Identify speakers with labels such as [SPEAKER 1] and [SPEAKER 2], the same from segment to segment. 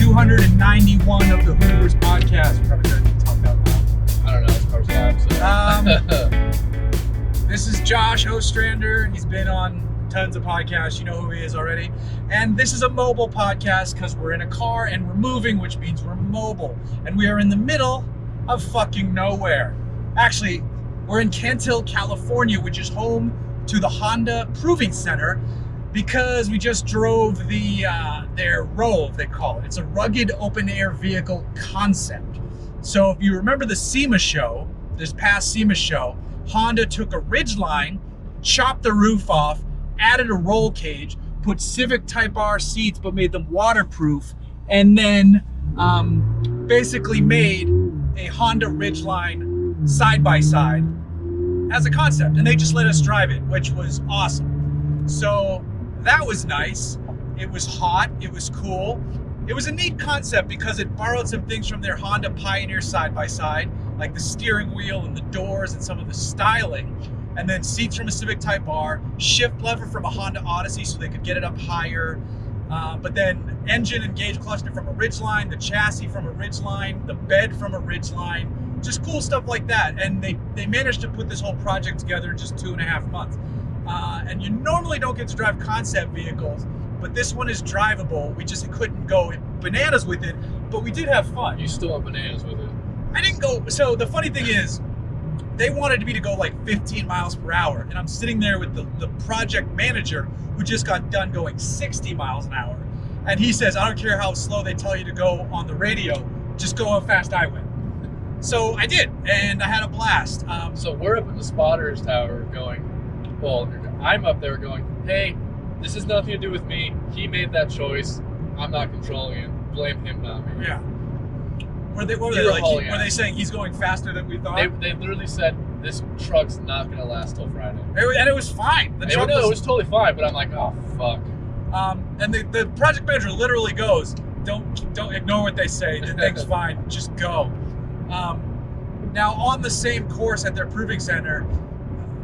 [SPEAKER 1] 291 of the Hooniverse podcast. Probably starting to talk out loud.
[SPEAKER 2] I don't know, it's first time, so.
[SPEAKER 1] This is Josh Ostrander. He's been on tons of podcasts. You know who he is already. And this is a mobile podcast because we're in a car and we're moving, which means we're mobile. And we are in the middle of fucking nowhere. Actually, we're in Cantil, California, which is home to the Honda Proving Center, because we just drove their Rove, they call it. It's a rugged open-air vehicle concept. So if you remember the SEMA show, this past SEMA show, Honda took a ridgeline, chopped the roof off, added a roll cage, put Civic Type R seats but made them waterproof, and then basically made a Honda Ridgeline side-by-side as a concept. And they just let us drive it, which was awesome. So that was nice. It was hot, it was cool. It was a neat concept because it borrowed some things from their Honda Pioneer side-by-side, like the steering wheel and the doors and some of the styling, and then seats from a Civic Type R, shift lever from a Honda Odyssey so they could get it up higher, but then engine and gauge cluster from a Ridgeline, the chassis from a Ridgeline, the bed from a Ridgeline, just cool stuff like that. And they managed to put this whole project together in just 2.5 months. And you normally don't get to drive concept vehicles, but this one is drivable. We just couldn't go bananas with it, but we did have fun.
[SPEAKER 2] You still went bananas with it.
[SPEAKER 1] I didn't go. So the funny thing is, they wanted me to go like 15 miles per hour, and I'm sitting there with the project manager who just got done going 60 miles an hour. And he says, I don't care how slow they tell you to go on the radio, just go how fast I went. So I did, and I had a blast.
[SPEAKER 2] So we're up in the spotters tower going, well, I'm up there going, hey, this has nothing to do with me. He made that choice. I'm not controlling it. Blame him, not me.
[SPEAKER 1] Yeah. Were they saying he's going faster than we thought?
[SPEAKER 2] They literally said this truck's not going to last till Friday.
[SPEAKER 1] And it was fine.
[SPEAKER 2] It was totally fine, but I'm like, oh, fuck.
[SPEAKER 1] And the project manager literally goes, don't ignore what they say. The thing's fine. Just go. Now, on the same course at their Proving Center,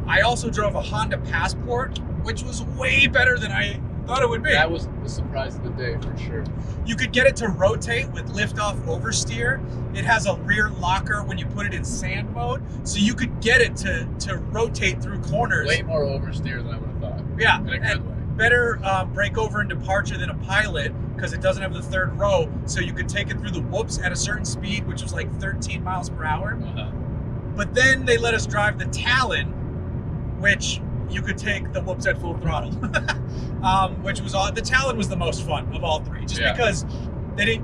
[SPEAKER 1] I also drove a Honda Passport, which was way better than I thought it would be.
[SPEAKER 2] That was the surprise of the day, for sure.
[SPEAKER 1] You could get it to rotate with lift-off oversteer. It has a rear locker when you put it in sand mode, so you could get it to rotate through corners.
[SPEAKER 2] Way more oversteer than I would have thought.
[SPEAKER 1] Yeah,
[SPEAKER 2] in a good way.
[SPEAKER 1] Better breakover and departure than a Pilot, because it doesn't have the third row, so you could take it through the whoops at a certain speed, which was like 13 miles per hour. But then they let us drive the Talon, which you could take the whoops at full throttle, which was the Talon was the most fun of all three, just because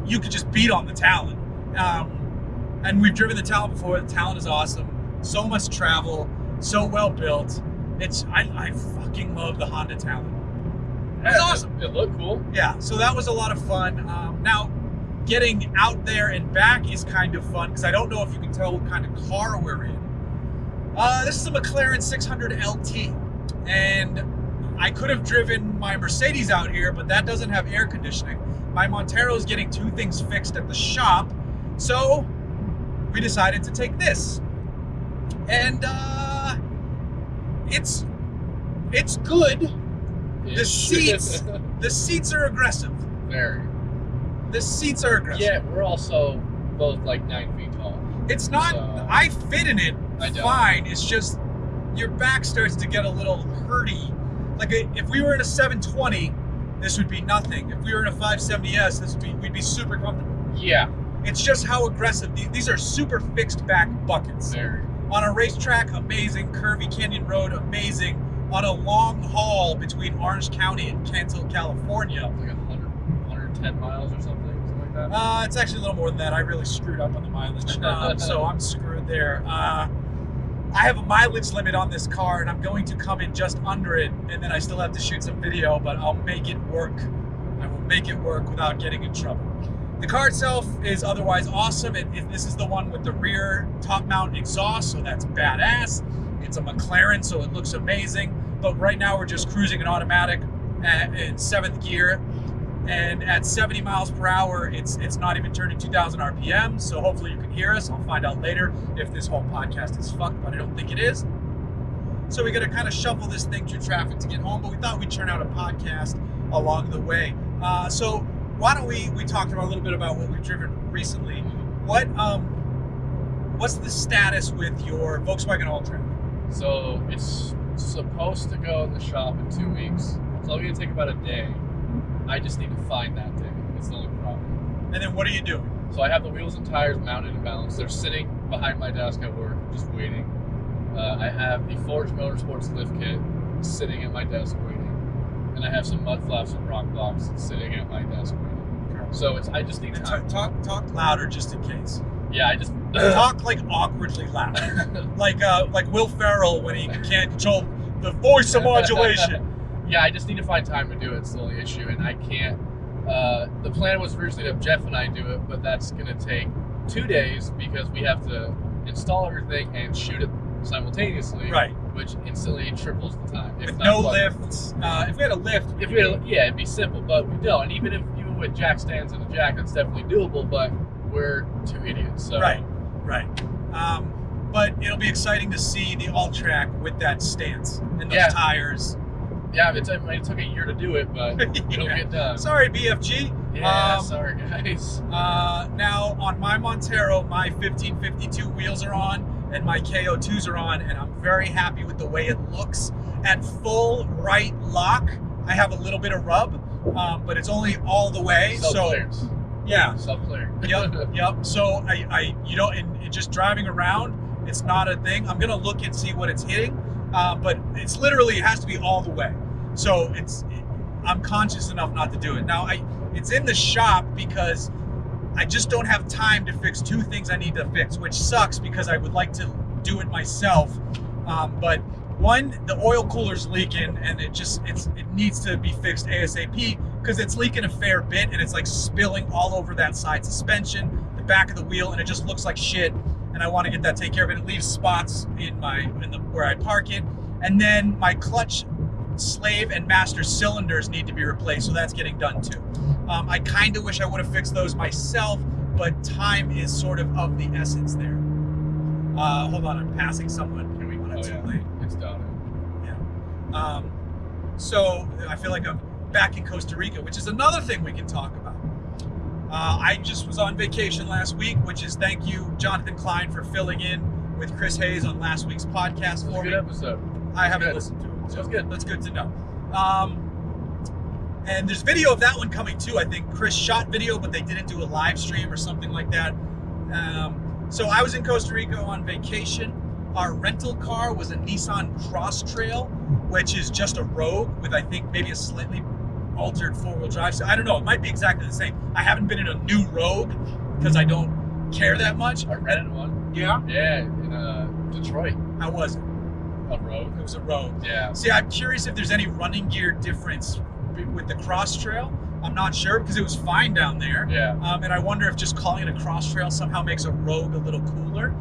[SPEAKER 1] you could just beat on the Talon. And we've driven the Talon before. The Talon is awesome. So much travel, so well built. I fucking love the Honda Talon. It's awesome.
[SPEAKER 2] It looked cool.
[SPEAKER 1] Yeah, so that was a lot of fun. Now, getting out there and back is kind of fun because I don't know if you can tell what kind of car we're in. This is a McLaren 600 LT, and I could have driven my Mercedes out here, but that doesn't have air conditioning. My Montero is getting 2 things fixed at the shop, so we decided to take this. And it's good. The seats are aggressive.
[SPEAKER 2] Very.
[SPEAKER 1] The seats are aggressive.
[SPEAKER 2] Yeah, we're also both like 9 feet tall.
[SPEAKER 1] It's not, so, I fit in it fine. It's just your back starts to get a little hurty. Like if we were in a 720, this would be nothing. If we were in a 570S, we'd be super comfortable.
[SPEAKER 2] Yeah.
[SPEAKER 1] It's just how aggressive. These are super fixed back buckets.
[SPEAKER 2] Very.
[SPEAKER 1] On a racetrack, amazing. Curvy Canyon Road, amazing. On a long haul between Orange County and Cantil, California.
[SPEAKER 2] Like 110 miles or something like that?
[SPEAKER 1] It's actually a little more than that. I really screwed up on the mileage, so I'm screwed there. I have a mileage limit on this car, and I'm going to come in just under it, and then I still have to shoot some video, but I'll make it work. I will make it work without getting in trouble. The car itself is otherwise awesome. This is the one with the rear top mount exhaust, so that's badass. It's a McLaren, so it looks amazing. But right now we're just cruising in automatic in 7th gear. And at 70 miles per hour, it's not even turning 2,000 RPM. So hopefully you can hear us. I'll find out later if this whole podcast is fucked, but I don't think it is. So we got to kind of shuffle this thing through traffic to get home. But we thought we'd churn out a podcast along the way. So why don't we talked about a little bit about what we've driven recently. What's the status with your Volkswagen Alltrack?
[SPEAKER 2] So it's supposed to go in the shop in 2 weeks. It's only gonna take about a day. I just need to find that day. That's the only problem.
[SPEAKER 1] And then what are you doing?
[SPEAKER 2] So I have the wheels and tires mounted and balanced. They're sitting behind my desk at work, just waiting. I have the Forge Motorsports lift kit sitting at my desk waiting, and I have some mud flaps and rock blocks sitting at my desk waiting. So I just need time.
[SPEAKER 1] Talk louder just in case.
[SPEAKER 2] Yeah, I just
[SPEAKER 1] talk like awkwardly loud, like Will Ferrell when he can't control the voice modulation.
[SPEAKER 2] Yeah, I just need to find time to do it. It's the only issue, and I can't. The plan was originally to have Jeff and I do it, but that's going to take 2 days because we have to install everything and shoot it simultaneously,
[SPEAKER 1] right?
[SPEAKER 2] Which instantly triples the time.
[SPEAKER 1] With no lifts. If we had a lift,
[SPEAKER 2] yeah, it'd be simple, but we don't. And even with jack stands and a jack, that's definitely doable. But we're two idiots. So.
[SPEAKER 1] Right. But it'll be exciting to see the Alltrack with that stance and those tires.
[SPEAKER 2] Yeah, it took a year to do it, but it'll get done.
[SPEAKER 1] Sorry, BFG.
[SPEAKER 2] Yeah, sorry guys.
[SPEAKER 1] Now on my Montero, my 1552 wheels are on and my KO2s are on, and I'm very happy with the way it looks. At full right lock, I have a little bit of rub, but it's only all the way.
[SPEAKER 2] Self-clearance.
[SPEAKER 1] Yeah.
[SPEAKER 2] Self-clearing.
[SPEAKER 1] Yep. So I in just driving around, it's not a thing. I'm gonna look and see what it's hitting, but it's literally, it has to be all the way. So I'm conscious enough not to do it. Now it's in the shop because I just don't have time to fix two things I need to fix, which sucks because I would like to do it myself. But one, the oil cooler's leaking, and it needs to be fixed ASAP because it's leaking a fair bit, and it's like spilling all over that side suspension, the back of the wheel, and it just looks like shit. And I want to get that taken care of. It leaves spots in where I park it, and then my clutch slave and master cylinders need to be replaced, so that's getting done too. I kind of wish I would have fixed those myself, but time is sort of the essence there. Hold on, I'm passing someone. Can we want to late?
[SPEAKER 2] It's done.
[SPEAKER 1] Yeah. So I feel like I'm back in Costa Rica, which is another thing we can talk about. I just was on vacation last week, which is thank you, Jonathan Klein, for filling in with Chris Hayes on last week's podcast for me.
[SPEAKER 2] Good episode.
[SPEAKER 1] I haven't listened to it. So
[SPEAKER 2] that's good.
[SPEAKER 1] That's good to know. And there's video of that one coming too. I think Chris shot video, but they didn't do a live stream or something like that. So I was in Costa Rica on vacation. Our rental car was a Nissan Cross Trail, which is just a Rogue with, I think, maybe a slightly altered four-wheel drive. So I don't know. It might be exactly the same. I haven't been in a new Rogue because I don't care that much.
[SPEAKER 2] I rented one.
[SPEAKER 1] Yeah?
[SPEAKER 2] Yeah, in Detroit.
[SPEAKER 1] How was it?
[SPEAKER 2] A Rogue.
[SPEAKER 1] It was a Rogue.
[SPEAKER 2] Yeah.
[SPEAKER 1] See, I'm curious if there's any running gear difference with the Cross Trail. I'm not sure because it was fine down there.
[SPEAKER 2] Yeah.
[SPEAKER 1] And I wonder if just calling it a Cross Trail somehow makes a Rogue a little cooler.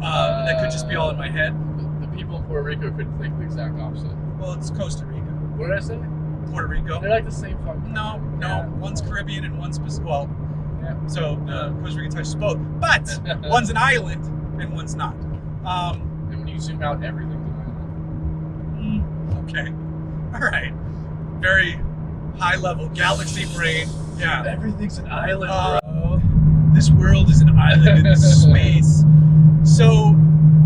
[SPEAKER 1] That could just be all in my head.
[SPEAKER 2] The people in Puerto Rico could think the exact opposite.
[SPEAKER 1] Well, it's Costa Rica.
[SPEAKER 2] What did I say?
[SPEAKER 1] Puerto Rico.
[SPEAKER 2] They're like the same fucking.
[SPEAKER 1] No.
[SPEAKER 2] Yeah.
[SPEAKER 1] One's Caribbean and one's Pacific. Well,
[SPEAKER 2] yeah.
[SPEAKER 1] So Costa Rica touches both, but one's an island and one's not.
[SPEAKER 2] And when you zoom out, everything's an island.
[SPEAKER 1] Okay. All right. Very high level galaxy brain. Yeah.
[SPEAKER 2] Everything's an island, bro.
[SPEAKER 1] This world is an island in space. So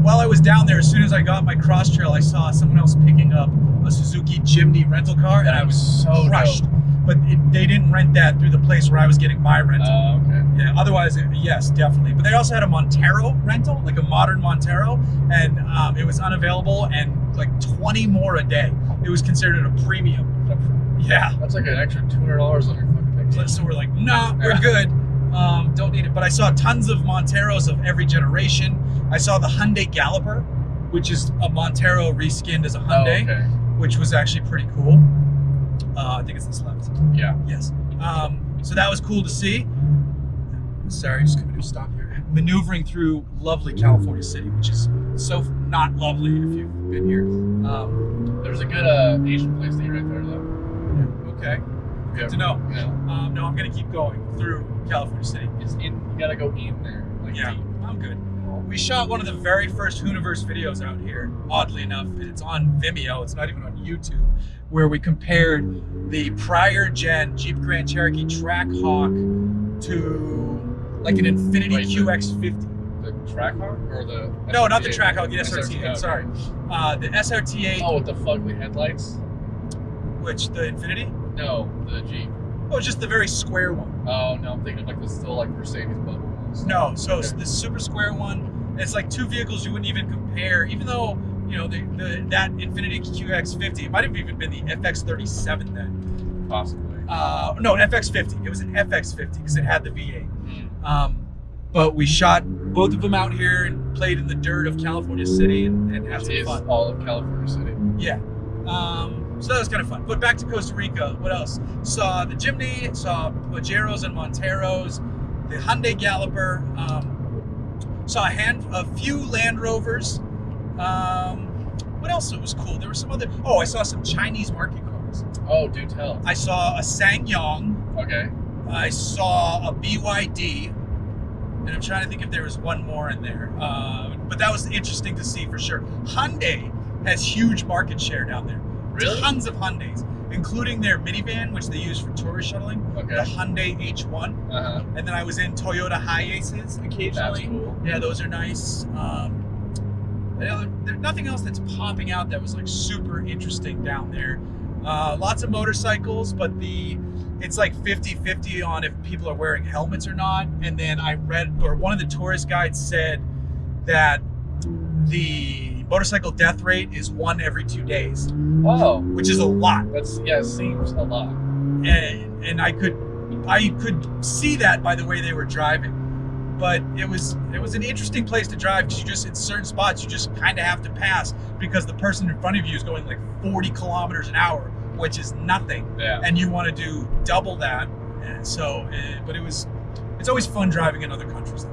[SPEAKER 1] while I was down there, as soon as I got my Cross Trail, I saw someone else picking up a Suzuki Jimny rental car, and I was
[SPEAKER 2] so
[SPEAKER 1] crushed.
[SPEAKER 2] dope.
[SPEAKER 1] But they didn't rent that through the place where I was getting my rental.
[SPEAKER 2] Oh, okay.
[SPEAKER 1] Yeah. Otherwise, yes, definitely. But they also had a Montero rental, like a modern Montero, and it was unavailable, and like 20 more a day. It was considered a premium. Yeah.
[SPEAKER 2] That's like an extra $200 on your fucking ticket.
[SPEAKER 1] So we're like, nah, we're good. Don't need it. But I saw tons of Monteros of every generation. I saw the Hyundai Galloper, which is a Montero reskinned as a Hyundai, which was actually pretty cool. I think it's this left.
[SPEAKER 2] Yeah.
[SPEAKER 1] Yes. So that was cool to see. Sorry, just going to stop here. Maneuvering through lovely California City, which is so not lovely if you've been here.
[SPEAKER 2] There's a good Asian place to eat right there, though.
[SPEAKER 1] Yeah. Okay. Good to know.
[SPEAKER 2] Yeah.
[SPEAKER 1] No, I'm going to keep going through California City.
[SPEAKER 2] It's in. You gotta go in there. Like
[SPEAKER 1] yeah.
[SPEAKER 2] deep.
[SPEAKER 1] I'm good. We shot one of the very first Hooniverse videos out here, oddly enough. It's on Vimeo, it's not even on YouTube, where we compared the prior gen Jeep Grand Cherokee Trackhawk to like an Infiniti QX50.
[SPEAKER 2] The Trackhawk or the SRT8?
[SPEAKER 1] No, not the Trackhawk, the SRT8,
[SPEAKER 2] okay.
[SPEAKER 1] sorry. The SRT8.
[SPEAKER 2] Oh, with the fugly headlights?
[SPEAKER 1] Which, the Infiniti?
[SPEAKER 2] No, the Jeep.
[SPEAKER 1] Oh, just the very square one.
[SPEAKER 2] Oh, no, I'm thinking of like the still like Mercedes bubble ones.
[SPEAKER 1] No, so
[SPEAKER 2] Okay.
[SPEAKER 1] the super square one, it's like two vehicles you wouldn't even compare, even though, you know, that Infiniti QX50, it might have even been the FX37 then.
[SPEAKER 2] Possibly.
[SPEAKER 1] No, FX50. It was an FX50 because it had the V8.
[SPEAKER 2] Mm.
[SPEAKER 1] But we shot both of them out here and played in the dirt of California City and had
[SPEAKER 2] Which
[SPEAKER 1] some
[SPEAKER 2] is
[SPEAKER 1] fun.
[SPEAKER 2] all of California City.
[SPEAKER 1] Yeah. So that was kind of fun. But back to Costa Rica, what else? Saw the Jimny, saw Pajeros and Monteros, the Hyundai Galloper, saw a few Land Rovers. What else was cool? There were some other, I saw some Chinese market cars.
[SPEAKER 2] Oh, do tell.
[SPEAKER 1] I saw a SsangYong.
[SPEAKER 2] Okay.
[SPEAKER 1] I saw a BYD. And I'm trying to think if there was one more in there. But that was interesting to see for sure. Hyundai has huge market share down there.
[SPEAKER 2] Really?
[SPEAKER 1] Tons of Hyundais, including their minivan, which they use for tourist shuttling.
[SPEAKER 2] Okay.
[SPEAKER 1] The Hyundai H1.
[SPEAKER 2] Uh-huh.
[SPEAKER 1] And then I was in Toyota Hiaces occasionally.
[SPEAKER 2] That's cool.
[SPEAKER 1] Yeah, those are nice. There's nothing else that's popping out that was like super interesting down there. Lots of motorcycles, but it's like 50-50 on if people are wearing helmets or not. And then I read, or one of the tourist guides said that the motorcycle death rate is 1 every 2 days,
[SPEAKER 2] Oh,
[SPEAKER 1] which is a lot.
[SPEAKER 2] it seems a lot.
[SPEAKER 1] And I could see that by the way they were driving. But it was an interesting place to drive because you just, in certain spots, you just kind of have to pass because the person in front of you is going like 40 kilometers an hour, which is nothing.
[SPEAKER 2] Yeah.
[SPEAKER 1] And you want to do double that. And so, but it's always fun driving in other countries.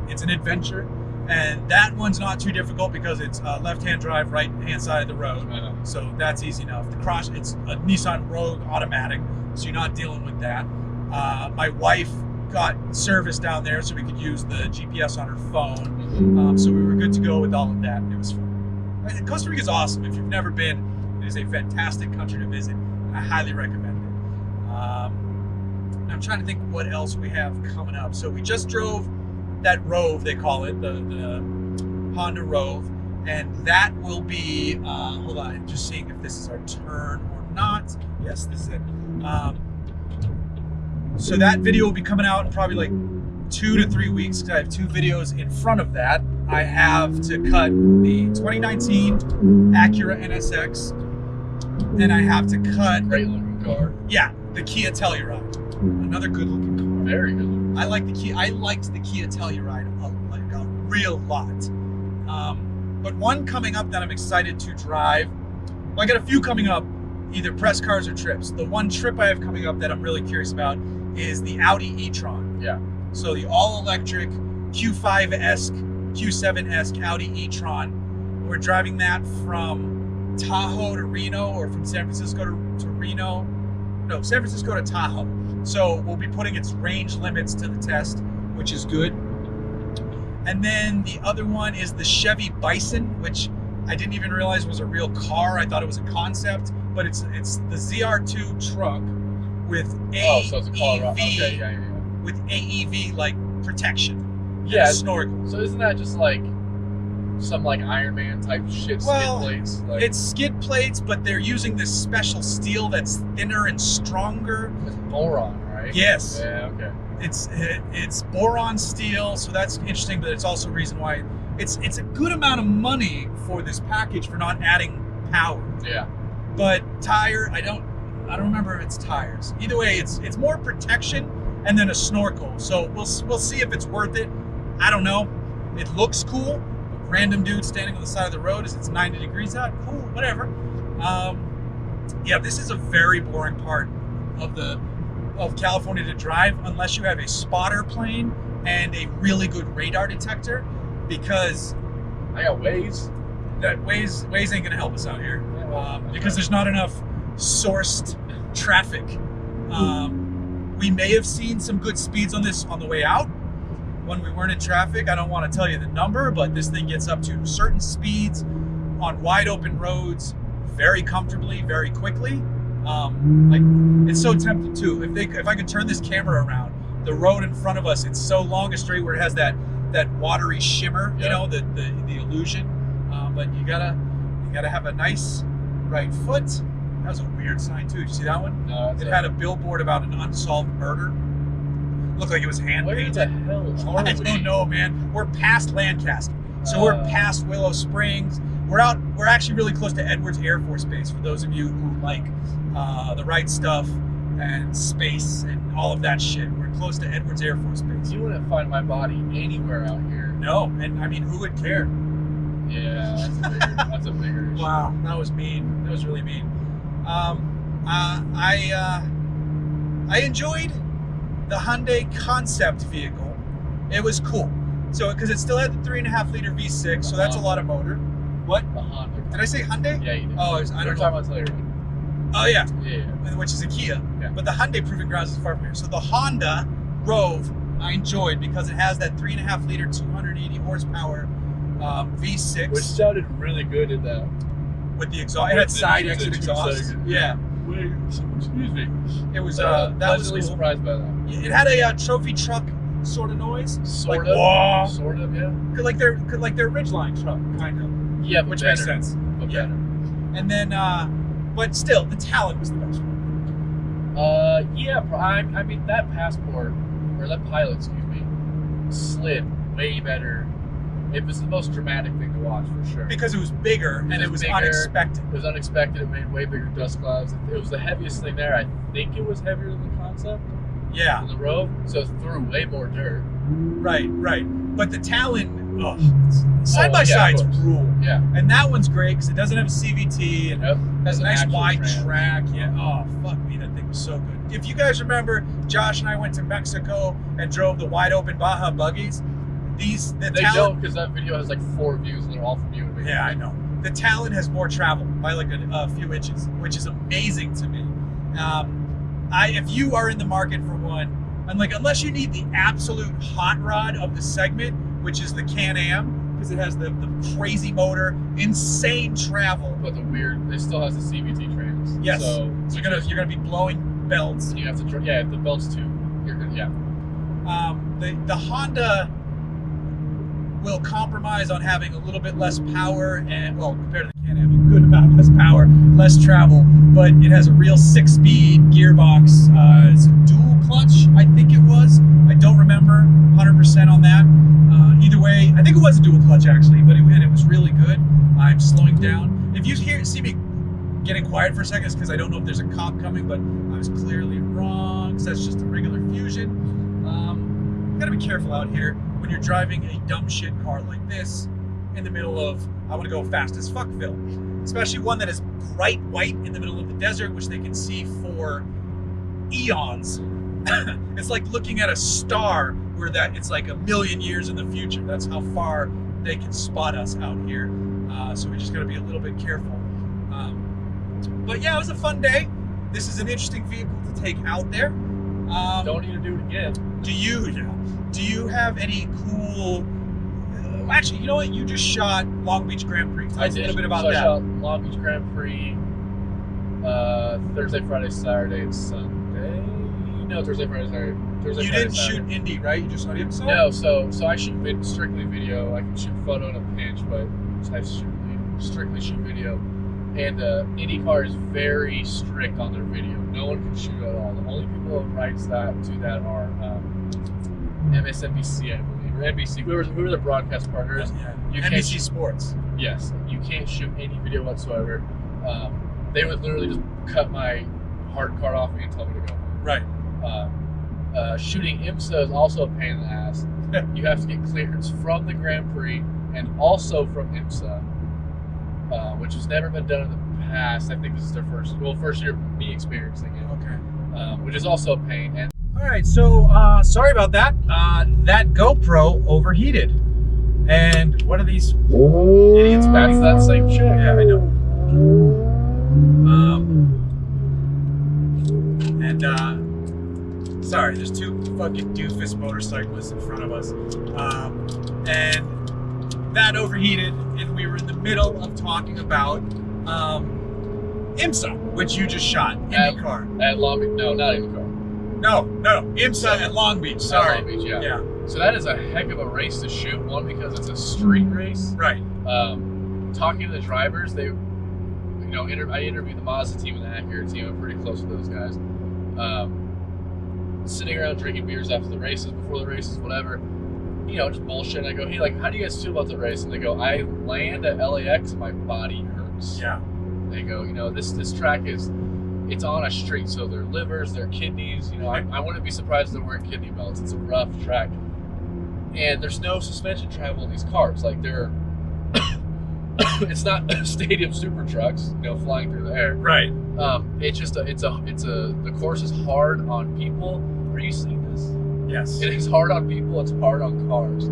[SPEAKER 1] It's an adventure. And that one's not too difficult because it's left-hand drive, right-hand side of the road. So that's easy enough. It's a Nissan Rogue automatic, so you're not dealing with that. My wife got service down there so we could use the GPS on her phone. So we were good to go with all of that. It was fun. Costa Rica is awesome. If you've never been, it is a fantastic country to visit. I highly recommend it. I'm trying to think what else we have coming up. So we just drove that Rove, they call it, the Honda Rove, and that will be, hold on, I'm just seeing if this is our turn or not. Yes, this is it. So that video will be coming out in probably like 2 to 3 weeks because I have 2 videos in front of that. I have to cut the 2019 Acura NSX, and I have to cut...
[SPEAKER 2] Great looking car.
[SPEAKER 1] Yeah, the Kia Telluride. Another good looking car.
[SPEAKER 2] Very good looking.
[SPEAKER 1] I liked the Kia Telluride a real lot. But one coming up that I'm excited to drive, well, I got a few coming up, either press cars or trips. The one trip I have coming up that I'm really curious about is the Audi e-tron.
[SPEAKER 2] Yeah.
[SPEAKER 1] So the all-electric Q5-esque, Q7-esque Audi e-tron. We're driving that from Tahoe to Reno, or from San Francisco to Reno. No, San Francisco to Tahoe. So we'll be putting its range limits to the test, which is good. And then the other one is the Chevy Bison, which I didn't even realize was a real car. I thought it was a concept, but it's the ZR2 truck with AEV,
[SPEAKER 2] so it's a Colorado. Okay, yeah.
[SPEAKER 1] with AEV like protection.
[SPEAKER 2] Yeah.
[SPEAKER 1] And a snorkel.
[SPEAKER 2] So isn't that just like some like Iron Man type shit,
[SPEAKER 1] Well,
[SPEAKER 2] skid plates? Like,
[SPEAKER 1] it's skid plates, but they're using this special steel that's thinner and stronger.
[SPEAKER 2] it's boron, right?
[SPEAKER 1] Yes.
[SPEAKER 2] Yeah, okay.
[SPEAKER 1] It's boron steel, so that's interesting, but it's also a reason why it's a good amount of money for this package for not adding power.
[SPEAKER 2] Yeah.
[SPEAKER 1] But tire, I don't remember if it's tires. Either way, it's more protection and then a snorkel. So we'll see if it's worth it. I don't know. It looks cool. A random dude standing on the side of the road as it's 90 degrees out. Cool, whatever. Yeah, this is a very boring part of California to drive unless you have a spotter plane and a really good radar detector, because
[SPEAKER 2] I got Waze.
[SPEAKER 1] that Waze ain't gonna help us out here,
[SPEAKER 2] That's
[SPEAKER 1] because
[SPEAKER 2] right.
[SPEAKER 1] there's not enough sourced traffic. We may have seen some good speeds on this on the way out, when we weren't in traffic. I don't want to tell you the number, but this thing gets up to certain speeds on wide open roads very comfortably, very quickly. Like, it's so tempting too. If I could turn this camera around, the road in front of us, it's so long and straight where it has that watery shimmer, you know, the illusion. But you gotta have a nice right foot. That was a weird sign too. Did you see that one?
[SPEAKER 2] No,
[SPEAKER 1] it had a billboard about an unsolved murder. Looked like it was hand painted.
[SPEAKER 2] Where the hell are
[SPEAKER 1] I don't know, man. We're past Lancaster, so we're past Willow Springs. We're actually really close to Edwards Air Force Base. For those of you who like the right stuff and space and all of that shit, we're close to Edwards Air Force Base.
[SPEAKER 2] You wouldn't find my body anywhere out here.
[SPEAKER 1] No, and I mean, who would care?
[SPEAKER 2] Yeah, that's a bigger issue.
[SPEAKER 1] Wow, that was mean. That was really mean. I enjoyed the Hyundai concept vehicle. It was cool. So, because it still had the 3.5 liter V6, so that's a lot of motor. What?
[SPEAKER 2] The Honda.
[SPEAKER 1] Did I say Hyundai?
[SPEAKER 2] Yeah, you did.
[SPEAKER 1] Oh, I
[SPEAKER 2] We're
[SPEAKER 1] don't
[SPEAKER 2] talking
[SPEAKER 1] know.
[SPEAKER 2] about Toyota.
[SPEAKER 1] Oh, yeah.
[SPEAKER 2] Yeah.
[SPEAKER 1] Which is a Kia.
[SPEAKER 2] Yeah.
[SPEAKER 1] But the Hyundai Proving Grounds is far from here. So the Honda Rove I enjoyed because it has that 3.5 liter, 280 horsepower V6.
[SPEAKER 2] Which sounded really good in that.
[SPEAKER 1] With the exhaust. It had side
[SPEAKER 2] The
[SPEAKER 1] exit exhaust. Yeah.
[SPEAKER 2] Wait, excuse me.
[SPEAKER 1] It was, that was
[SPEAKER 2] pleasantly
[SPEAKER 1] cool.
[SPEAKER 2] surprised by that.
[SPEAKER 1] It had a trophy truck sort of noise.
[SPEAKER 2] Sort
[SPEAKER 1] like,
[SPEAKER 2] of.
[SPEAKER 1] whoa.
[SPEAKER 2] Sort of, yeah.
[SPEAKER 1] Like their Ridgeline truck, kind of.
[SPEAKER 2] Yeah, but
[SPEAKER 1] Which
[SPEAKER 2] better.
[SPEAKER 1] makes sense.
[SPEAKER 2] But
[SPEAKER 1] Yeah.
[SPEAKER 2] better.
[SPEAKER 1] And then, but still, the Talon was the best one.
[SPEAKER 2] Yeah, I mean, that Passport, or that Pilot, excuse me, slid way better. It was the most dramatic thing to watch, for sure.
[SPEAKER 1] Because it was bigger and it was
[SPEAKER 2] bigger.
[SPEAKER 1] unexpected.
[SPEAKER 2] It was unexpected. It made way bigger dust clouds. It was the heaviest thing there. I think it was heavier than the Concept,
[SPEAKER 1] Yeah,
[SPEAKER 2] than the Rove, so it threw way more dirt.
[SPEAKER 1] right. But the Talon, side by sides rule.
[SPEAKER 2] Yeah.
[SPEAKER 1] And that one's great because it doesn't have a CVT and
[SPEAKER 2] Yep.
[SPEAKER 1] has a
[SPEAKER 2] An
[SPEAKER 1] nice
[SPEAKER 2] actual
[SPEAKER 1] wide
[SPEAKER 2] trans.
[SPEAKER 1] track. Yeah. Oh, fuck me, that thing was so good. If you guys remember, Josh and I went to Mexico and drove the wide open Baja buggies. The
[SPEAKER 2] They
[SPEAKER 1] Talon,
[SPEAKER 2] don't, because that video has like 4 views and they're all from you and me.
[SPEAKER 1] yeah, I know. The Talon has more travel by like a few inches, which is amazing to me. If you are in the market for one, and like unless you need the absolute hot rod of the segment, which is the Can-Am, because it has the crazy motor, insane travel.
[SPEAKER 2] But they still has the CVT trans.
[SPEAKER 1] Yes.
[SPEAKER 2] So
[SPEAKER 1] you're gonna be blowing belts.
[SPEAKER 2] you have to, if the belt's too, you're good, yeah.
[SPEAKER 1] The Honda will compromise on having a little bit less power and, well, compared to the Can-Am, a good amount less power, less travel, but it has a real 6-speed gearbox. It's a dual clutch, I think it was. I don't remember 100% on that. Either way, I think it was a dual clutch actually, but it was really good. I'm slowing down. If you see me getting quiet for a second, it's because I don't know if there's a cop coming, but I was clearly wrong, because that's just a regular Fusion. You gotta be careful out here when you're driving a dumb shit car like this in the middle of, I want to go fast as fuckville, especially one that is bright white in the middle of the desert, which they can see for eons. It's like looking at a star where it's like a million years in the future. That's how far they can spot us out here. So we just gotta be a little bit careful. But yeah, it was a fun day. This is an interesting vehicle to take out there.
[SPEAKER 2] Don't need to do it again.
[SPEAKER 1] Do you have any cool? Actually, you know what? You just shot Long Beach Grand Prix. Tell us a little bit about
[SPEAKER 2] I
[SPEAKER 1] that.
[SPEAKER 2] shot Long Beach Grand Prix Thursday, Friday, Saturday, and Sunday. No, Thursday, Friday, Saturday. Thursday,
[SPEAKER 1] You
[SPEAKER 2] Friday,
[SPEAKER 1] didn't
[SPEAKER 2] Saturday.
[SPEAKER 1] shoot Indy, right? You just shot IMSA?
[SPEAKER 2] No, so I shoot strictly video. I can shoot photo in a pinch, but I strictly shoot video. And IndyCar is very strict on their video. No one can shoot at all. The only people who rights to that are MSNBC, I believe, or NBC, whoever the broadcast partner is.
[SPEAKER 1] Yeah.
[SPEAKER 2] You can't
[SPEAKER 1] NBC
[SPEAKER 2] shoot-
[SPEAKER 1] Sports.
[SPEAKER 2] Yes, you can't shoot any video whatsoever. They would literally just cut my hard card off me and tell me to go home.
[SPEAKER 1] Right.
[SPEAKER 2] Shooting IMSA is also a pain in the ass. You have to get clearance from the Grand Prix and also from IMSA, which has never been done in the past. I think this is their first year of me experiencing it,
[SPEAKER 1] Okay.
[SPEAKER 2] which is also a pain. And
[SPEAKER 1] All right. So sorry about that. That GoPro overheated. And what are these idiots?
[SPEAKER 2] that's that same chick.
[SPEAKER 1] Yeah, I know. Sorry, there's two fucking doofus motorcyclists in front of us. And that overheated, and we were in the middle of talking about IMSA, which you just shot, IndyCar.
[SPEAKER 2] At Long Beach. No, not IndyCar.
[SPEAKER 1] No, IMSA at Long Beach, sorry.
[SPEAKER 2] At Long Beach, yeah. So that is a heck of a race to shoot. One, because it's a street race.
[SPEAKER 1] Right.
[SPEAKER 2] Talking to the drivers, I interviewed the Mazda team and the Acura team. I'm pretty close to those guys. Sitting around drinking beers after the races, before the races, whatever. Just bullshit. I go, hey, like, how do you guys feel about the race? And they go, I land at LAX, my body hurts.
[SPEAKER 1] Yeah.
[SPEAKER 2] They go, this track it's on a street, so their livers, their kidneys, I wouldn't be surprised if they're wearing kidney belts. It's a rough track. And there's no suspension travel in these cars. Like, they're, it's not stadium super trucks, flying through the air.
[SPEAKER 1] Right.
[SPEAKER 2] The course is hard on people. Are you seeing this?
[SPEAKER 1] Yes.
[SPEAKER 2] It is hard on people. It's hard on cars.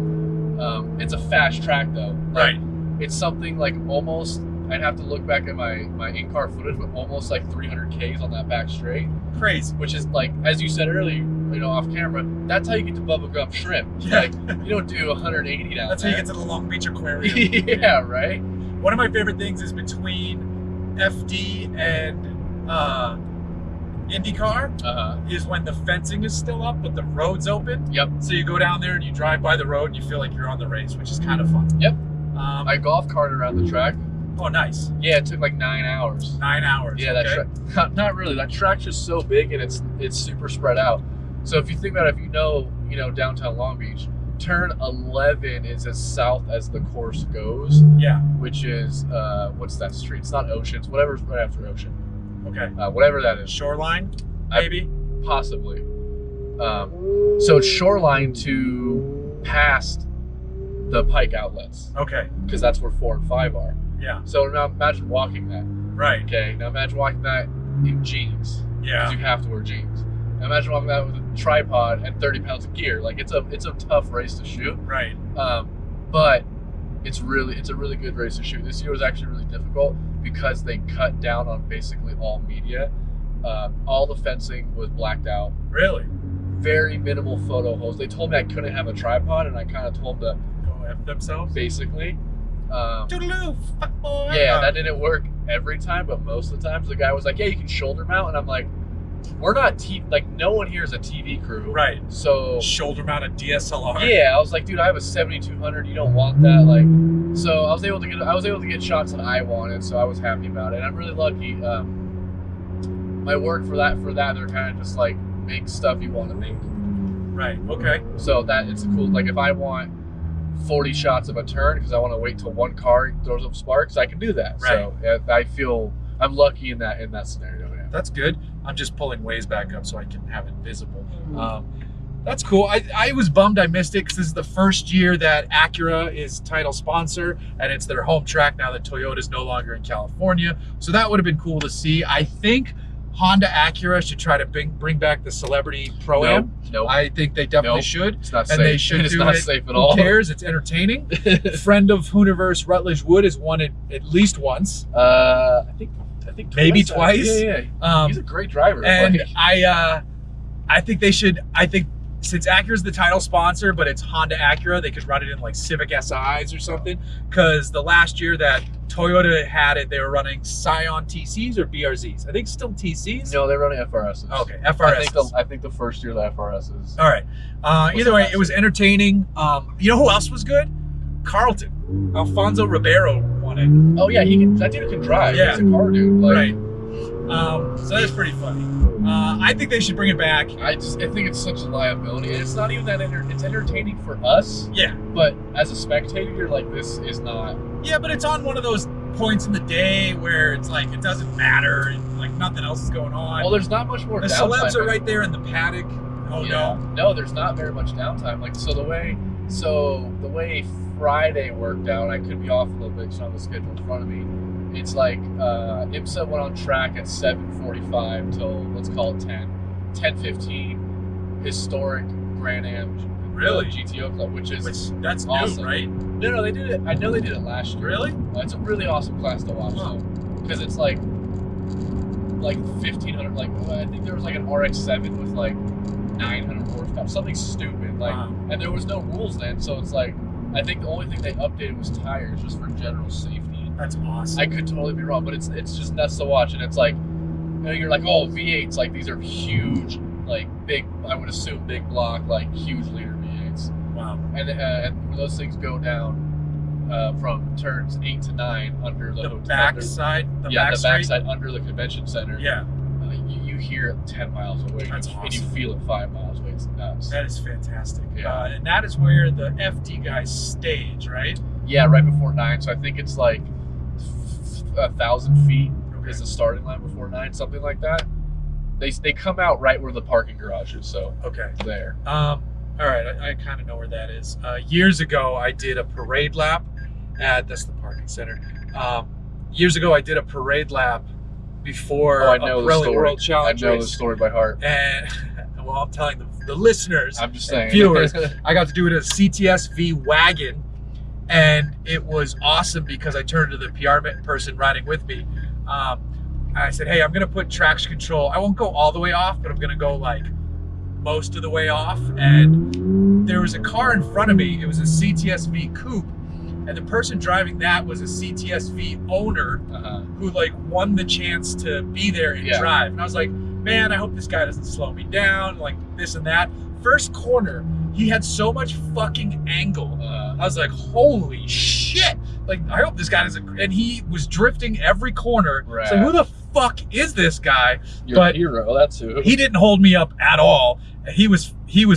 [SPEAKER 2] It's a fast track though.
[SPEAKER 1] Right.
[SPEAKER 2] It's something like almost, I'd have to look back at my in-car footage, but almost like 300 Ks on that back straight.
[SPEAKER 1] Crazy.
[SPEAKER 2] Which is like, as you said earlier, off camera, that's how you get to bubblegum shrimp.
[SPEAKER 1] Yeah.
[SPEAKER 2] Like, you don't do 180 down
[SPEAKER 1] That's
[SPEAKER 2] there.
[SPEAKER 1] how you get to the Long Beach Aquarium.
[SPEAKER 2] Yeah, right?
[SPEAKER 1] One of my favorite things is between FD and IndyCar is when the fencing is still up, but the road's open.
[SPEAKER 2] Yep.
[SPEAKER 1] So you go down there and you drive by the road and you feel like you're on the race, which is kind of fun.
[SPEAKER 2] Yep. I golf carted around the track.
[SPEAKER 1] Oh, nice.
[SPEAKER 2] Yeah, it took like 9 hours.
[SPEAKER 1] 9 hours.
[SPEAKER 2] Yeah,
[SPEAKER 1] okay.
[SPEAKER 2] that track. Not really. That track's just so big and it's super spread out. So if you think about it, if you know downtown Long Beach, turn 11 is as south as the course goes.
[SPEAKER 1] Yeah.
[SPEAKER 2] Which is what's that street? It's not Ocean. It's whatever's right after Ocean.
[SPEAKER 1] Okay.
[SPEAKER 2] Whatever that is.
[SPEAKER 1] Shoreline, maybe?
[SPEAKER 2] Possibly. So it's Shoreline to past the Pike outlets.
[SPEAKER 1] Okay.
[SPEAKER 2] Because that's where 4 and 5 are.
[SPEAKER 1] Yeah.
[SPEAKER 2] So now imagine walking that.
[SPEAKER 1] Right.
[SPEAKER 2] Okay. Now imagine walking that in jeans.
[SPEAKER 1] Yeah.
[SPEAKER 2] Because you have to wear jeans. Now imagine walking that with a tripod and 30 pounds of gear. Like, it's a tough race to shoot.
[SPEAKER 1] Right.
[SPEAKER 2] But it's a really good race to shoot. This year was actually really difficult because they cut down on basically all media. All the fencing was blacked out.
[SPEAKER 1] Really?
[SPEAKER 2] Very minimal photo holes. They told me I couldn't have a tripod, and I kind of told them
[SPEAKER 1] go F themselves.
[SPEAKER 2] Basically.
[SPEAKER 1] Toodaloo, fuck boy.
[SPEAKER 2] Yeah, that didn't work every time, but most of the times the guy was like, "Yeah, you can shoulder mount," and I'm like, "We're not no one here is a TV crew,
[SPEAKER 1] right?
[SPEAKER 2] So
[SPEAKER 1] shoulder mounted DSLR."
[SPEAKER 2] Yeah, I was like, "Dude, I have a 7200. You don't want that." Like, so I was able to get shots that I wanted, so I was happy about it. And I'm really lucky. My work for that, they're kind of just like, make stuff you want to make.
[SPEAKER 1] Right. Okay.
[SPEAKER 2] So that it's cool. Like, if I want 40 shots of a turn because I want to wait till one car throws up sparks, I can do that.
[SPEAKER 1] Right.
[SPEAKER 2] So I feel I'm lucky in that scenario. Yeah.
[SPEAKER 1] That's good. I'm just pulling ways back up so I can have it visible. That's cool. I was bummed I missed it because this is the first year that Acura is title sponsor, and it's their home track now that Toyota's no longer in California. So that would have been cool to see. I think Honda Acura should try to bring back the Celebrity Pro-Am.
[SPEAKER 2] Nope.
[SPEAKER 1] I think they definitely should.
[SPEAKER 2] It's not
[SPEAKER 1] and
[SPEAKER 2] safe.
[SPEAKER 1] They should
[SPEAKER 2] it's
[SPEAKER 1] do
[SPEAKER 2] not
[SPEAKER 1] it.
[SPEAKER 2] safe at all.
[SPEAKER 1] Who cares? It's entertaining. Friend of Hooniverse, Rutledge Wood, has won it at least once.
[SPEAKER 2] I think
[SPEAKER 1] maybe twice.
[SPEAKER 2] Yeah. He's a great driver.
[SPEAKER 1] And I think they should. I think since Acura's the title sponsor, but it's Honda Acura, they could run it in like Civic SIs or something. Because the last year that Toyota had it, they were running Scion TCs or BRZs. I think still TCs.
[SPEAKER 2] No, they're running FRSs.
[SPEAKER 1] Okay, FRSs.
[SPEAKER 2] I think the first year the FRSs.
[SPEAKER 1] All right. Either way, it was entertaining. You know who else was good? Carlton. Alfonso Ribeiro won it.
[SPEAKER 2] Oh yeah, that dude can drive.
[SPEAKER 1] Yeah.
[SPEAKER 2] He's a car dude. Like,
[SPEAKER 1] right. So that's pretty funny. I think they should bring it back.
[SPEAKER 2] I think it's such a liability. And it's not even that it's entertaining for us.
[SPEAKER 1] Yeah.
[SPEAKER 2] But as a spectator, you're like, this is not.
[SPEAKER 1] Yeah, but it's on one of those points in the day where it's like it doesn't matter and like nothing else is going on.
[SPEAKER 2] Well, there's not much more
[SPEAKER 1] the
[SPEAKER 2] downtime.
[SPEAKER 1] celebs are right there in the paddock. Oh
[SPEAKER 2] yeah. No, there's not very much downtime. Like, so the way Friday worked out, I could be off a little bit because on the schedule in front of me. It's like IMSA went on track at 7:45 till, let's call it 10:15. Historic Grand Am GTO Club, which that's awesome. New, right? No, they did it. I know they did it last year.
[SPEAKER 1] Really?
[SPEAKER 2] It's a really awesome class to watch though, because it's like 1,500. Like, I think there was like an RX-7 with like 900 horsepower, something stupid. Like, and there was no rules then, so it's like, I think the only thing they updated was tires, just for general safety.
[SPEAKER 1] That's awesome.
[SPEAKER 2] I could totally be wrong, but it's just nuts to watch, and it's like, you know, you're like, oh, V8s, like these are huge, like big, I would assume big block, like huge liter V8s.
[SPEAKER 1] Wow.
[SPEAKER 2] And when those things go down from turns 8 to 9 under the
[SPEAKER 1] backside,
[SPEAKER 2] the backside under the convention center.
[SPEAKER 1] Yeah.
[SPEAKER 2] You hear it 10 miles away.
[SPEAKER 1] That's awesome.
[SPEAKER 2] And you feel it 5 miles away. It's nuts.
[SPEAKER 1] That is fantastic.
[SPEAKER 2] Yeah.
[SPEAKER 1] And that is where the FD guys stage, right?
[SPEAKER 2] Yeah, right before 9. So I think it's like 1,000 feet is the starting line before 9, something like that. They come out right where the parking garage is. So
[SPEAKER 1] okay,
[SPEAKER 2] there.
[SPEAKER 1] All right, I kind of know where that is. Years ago, I did a parade lap that's the parking center. Years ago, I did a parade lap before
[SPEAKER 2] I know the story.
[SPEAKER 1] World Challenge
[SPEAKER 2] I know
[SPEAKER 1] race.
[SPEAKER 2] the story by heart.
[SPEAKER 1] And well, I'm telling the listeners,
[SPEAKER 2] I'm just saying,
[SPEAKER 1] viewers, I got to do it in a CTS-V wagon, and it was awesome because I turned to the PR person riding with me. I said, hey, I'm going to put traction control. I won't go all the way off, but I'm going to go like most of the way off. And there was a car in front of me. It was a CTS-V coupe. And the person driving that was a CTS-V owner who like won the chance to be there and drive. And I was like, man, I hope this guy doesn't slow me down, like this and that. First corner, he had so much fucking angle. I was like, holy shit. Like, I hope this guy doesn't, and he was drifting every corner.
[SPEAKER 2] Right.
[SPEAKER 1] So who the fuck is this guy?
[SPEAKER 2] You're a hero, that's who.
[SPEAKER 1] He didn't hold me up at all. He was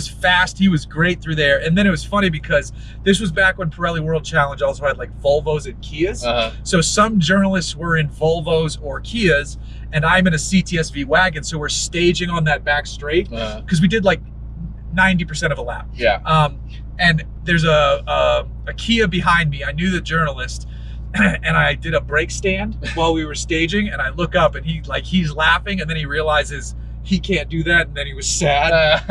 [SPEAKER 1] fast. He was great through there. And then it was funny because this was back when Pirelli World Challenge also had like Volvos and Kias. So some journalists were in Volvos or Kias, and I'm in a CTS-V wagon. So we're staging on that back straight because we did like 90% of a lap.
[SPEAKER 2] Yeah.
[SPEAKER 1] And there's a Kia behind me. I knew the journalist, and I did a brake stand while we were staging. And I look up, and he's laughing, and then he realizes he can't do that, and then he was sad.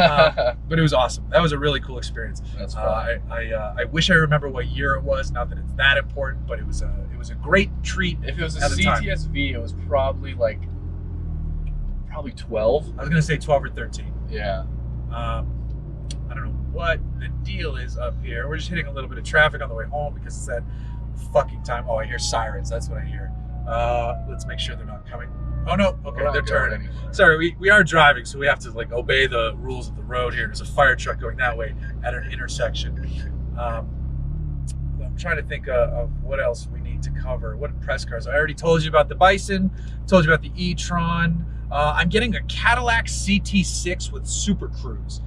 [SPEAKER 1] But it was awesome. That was a really cool experience.
[SPEAKER 2] That's fun.
[SPEAKER 1] I wish I remember what year it was. Not that it's that important, but it was a great treat.
[SPEAKER 2] If it was a CTS-V, it was probably 12.
[SPEAKER 1] I was gonna say 12 or 13.
[SPEAKER 2] Yeah.
[SPEAKER 1] I don't know what the deal is up here. We're just hitting a little bit of traffic on the way home because it's that fucking time. Oh, I hear sirens. That's what I hear. Let's make sure they're not coming. Oh no, okay, they're turning. Sorry, we are driving, so we have to like obey the rules of the road here. There's a fire truck going that way at an intersection. I'm trying to think of what else we need to cover. What press cars? I already told you about the Bison, told you about the e-tron. I'm getting a Cadillac CT6 with Super Cruise.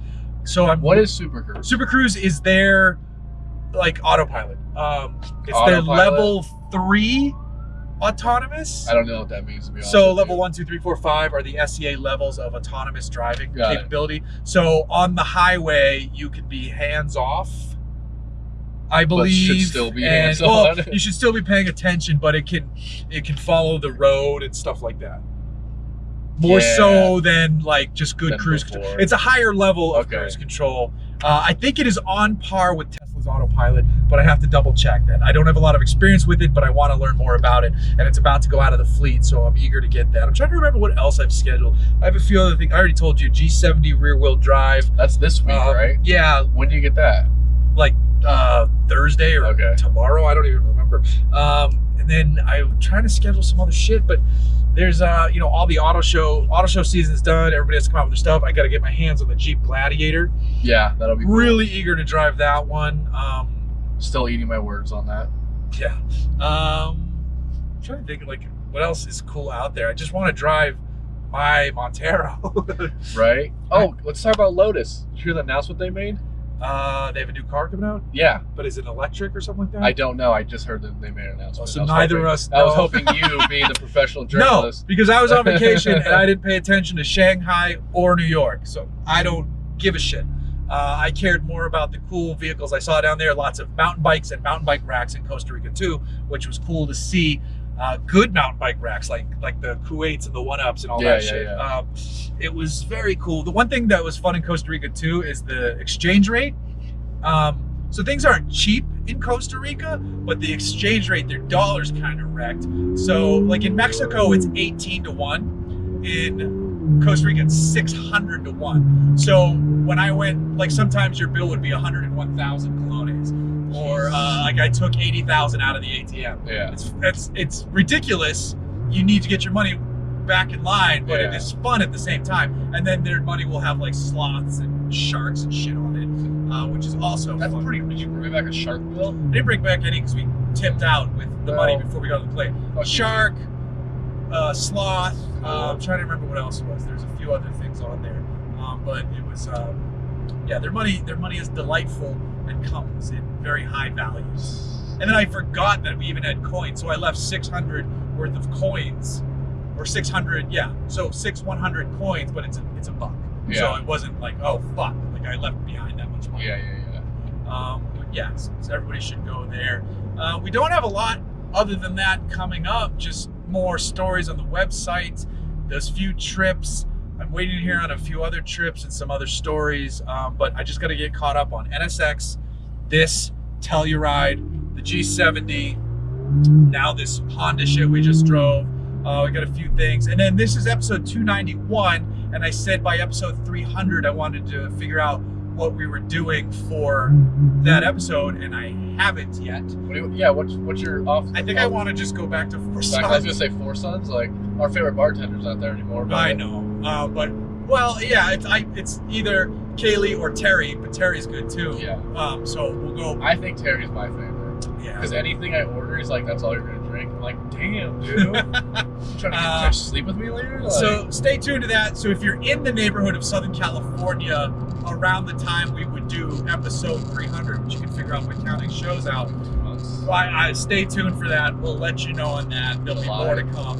[SPEAKER 1] So what
[SPEAKER 2] is Super Cruise?
[SPEAKER 1] Super Cruise is their like autopilot. It's their level 3 autonomous.
[SPEAKER 2] I don't know what that means, to be honest.
[SPEAKER 1] So level 1, 2, 3, 4, 5 are the SCA levels of autonomous driving capability. So on the highway, you can be hands off, I believe.
[SPEAKER 2] But should still be hands on.
[SPEAKER 1] Well, you should still be paying attention, but it can follow the road and stuff like that. More so than like just good cruise control. It's a higher level of cruise control. I think it is on par with Tesla's autopilot, but I have to double check that. I don't have a lot of experience with it, but I want to learn more about it, and it's about to go out of the fleet, so I'm eager to get that. I'm trying to remember what else I've scheduled. I have a few other things. I already told you, G70 rear wheel drive.
[SPEAKER 2] That's this week, right?
[SPEAKER 1] Yeah.
[SPEAKER 2] When do you get that?
[SPEAKER 1] Like Thursday or tomorrow. I don't even remember. And then I'm trying to schedule some other shit, but there's all the auto show season's done. Everybody has to come out with their stuff. I got to get my hands on the Jeep Gladiator.
[SPEAKER 2] Yeah, that'll be cool.
[SPEAKER 1] Really eager to drive that one.
[SPEAKER 2] Still eating my words on that.
[SPEAKER 1] Yeah. I'm trying to think like what else is cool out there. I just want to drive my Montero.
[SPEAKER 2] Right. Oh, let's talk about Lotus. Did you hear the announcement they made?
[SPEAKER 1] They have a new car coming out?
[SPEAKER 2] Yeah.
[SPEAKER 1] But is it electric or something like that?
[SPEAKER 2] I don't know. I just heard that they made an announcement.
[SPEAKER 1] So neither of us know.
[SPEAKER 2] I was hoping you, being the professional journalist.
[SPEAKER 1] No, because I was on vacation and I didn't pay attention to Shanghai or New York. So I don't give a shit. I cared more about the cool vehicles I saw down there. Lots of mountain bikes and mountain bike racks in Costa Rica too, which was cool to see. Good mountain bike racks like the Kuwaits and the 1-Ups and all that shit. Yeah. It was very cool. The one thing that was fun in Costa Rica too is the exchange rate. So things aren't cheap in Costa Rica, but the exchange rate, their dollar's kind of wrecked. So like in Mexico, it's 18 to 1. In Costa Rica, it's 600 to 1. So when I went, like sometimes your bill would be 101,000 colones, or like I took 80,000 out of the ATM.
[SPEAKER 2] Yeah.
[SPEAKER 1] It's ridiculous. You need to get your money back in line, but it is fun at the same time. And then their money will have like sloths and sharks and shit on it, which is also fun.
[SPEAKER 2] Pretty. Did you bring back a shark bill?
[SPEAKER 1] I didn't bring back any because we tipped out with the money before we got to the plane. Shark, sloth. I'm trying to remember what else it was. There's a few other things on there, but it was their money is delightful and comes in very high values. And then I forgot that we even had coins, so I left 600 worth of coins, or 600, so 100 coins, but it's a buck.
[SPEAKER 2] Yeah.
[SPEAKER 1] So it wasn't like, oh fuck, like I left behind that much money.
[SPEAKER 2] Yeah.
[SPEAKER 1] So everybody should go there. We don't have a lot other than that coming up, just more stories on the website, those few trips. I'm waiting here on a few other trips and some other stories, but I just got to get caught up on NSX, this Telluride, the G70, now this Honda shit we just drove. We got a few things, and then this is episode 291, and I said by episode 300 I wanted to figure out what we were doing for that episode, and I haven't yet.
[SPEAKER 2] What's your off?
[SPEAKER 1] I think I want to just go back to Four Sons.
[SPEAKER 2] I was gonna say Four Sons, like our favorite bartender's not there anymore. But
[SPEAKER 1] I know, but it's either Kaylee or Terry, but Terry's good too.
[SPEAKER 2] Yeah.
[SPEAKER 1] So we'll go.
[SPEAKER 2] I think Terry's my favorite.
[SPEAKER 1] Yeah.
[SPEAKER 2] Because anything I order is like, that's all you're gonna drink. I'm like, damn, dude. You trying to sleep with me later? Like,
[SPEAKER 1] so stay tuned to that. So if you're in the neighborhood of Southern California, around the time we would do episode 300, which you can figure out by counting shows out. I stay tuned for that. We'll let you know on that. There'll be more to come.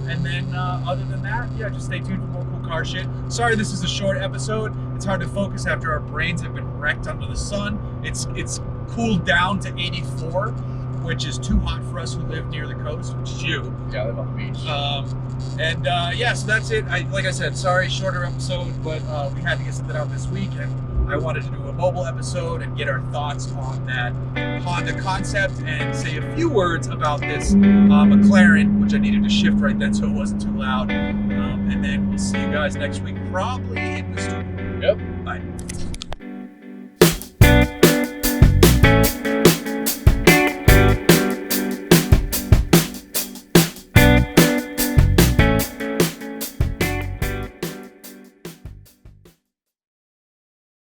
[SPEAKER 1] And then other than that, just stay tuned for more cool car shit. Sorry this is a short episode. It's hard to focus after our brains have been wrecked under the sun. It's cooled down to 84, which is too hot for us who live near the coast, which is you.
[SPEAKER 2] Yeah, I live on the beach.
[SPEAKER 1] So that's it. Like I said, sorry, shorter episode, but we had to get something out this week, and I wanted to do a mobile episode and get our thoughts on that Honda concept and say a few words about this McLaren, which I needed to shift right then so it wasn't too loud. And then we'll see you guys next week, probably in the studio.
[SPEAKER 2] Yep.
[SPEAKER 1] Bye.